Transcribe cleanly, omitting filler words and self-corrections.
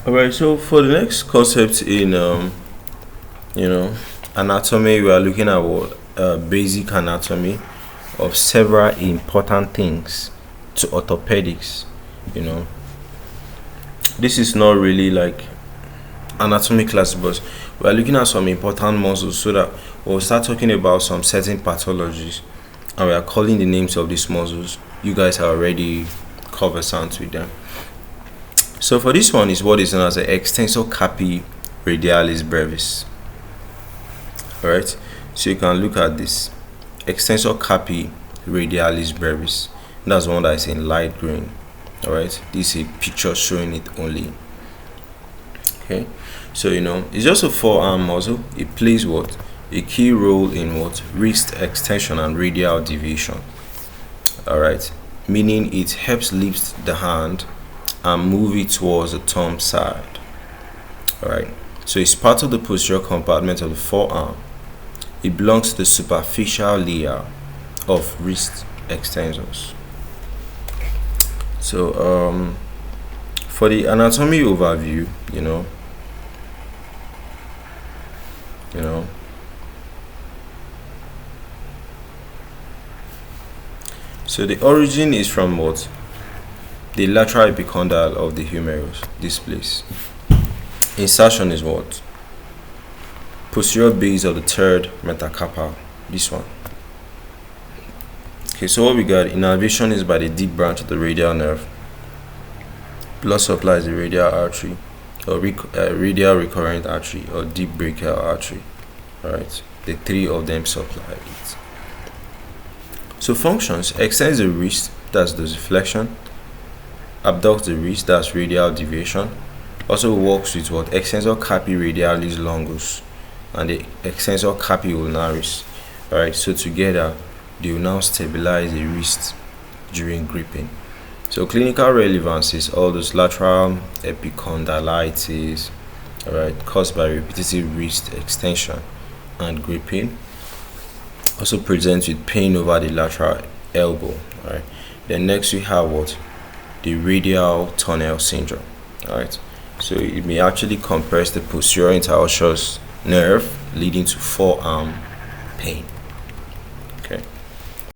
Alright, so for the next concept in anatomy, we are looking at what basic anatomy of several important things to orthopedics. This is not really like anatomy class, but we are looking at some important muscles so that we'll start talking about some certain pathologies and we are calling the names of these muscles. You guys are already conversant with them. So for this one is what is known as the Extensor Carpi Radialis Brevis. Alright, so you can look at this Extensor Carpi Radialis Brevis. That's one that is in light green. Alright, this is a picture showing it only. Okay, so it's just a forearm muscle. It plays what? A key role in what? Wrist extension and radial deviation. Alright, meaning it helps lift the hand and move it towards the thumb side. Alright, so it's part of the posterior compartment of the forearm. It belongs to the superficial layer of wrist extensors. So for the anatomy overview, so the origin is from what? The lateral epicondyle of the humerus, this place. Insertion is what? Posterior base of the third metacarpal, this one. Okay, so what we got? Innervation is by the deep branch of the radial nerve. Blood supply is the radial artery, or radial recurrent artery, or deep brachial artery. Alright, the three of them supply it. So functions: extends the wrist, that's dorsiflexion. Abducts the wrist, that's radial deviation. Also works with what? Extensor carpi radialis longus and the extensor carpi ulnaris. Alright, so together they will now stabilize the wrist during gripping. So clinical relevance is all those lateral epicondylitis, alright, caused by repetitive wrist extension and gripping. Also presents with pain over the lateral elbow. Alright, then next we have what? The radial tunnel syndrome. Alright, so it may actually compress the posterior interosseous nerve, leading to forearm pain.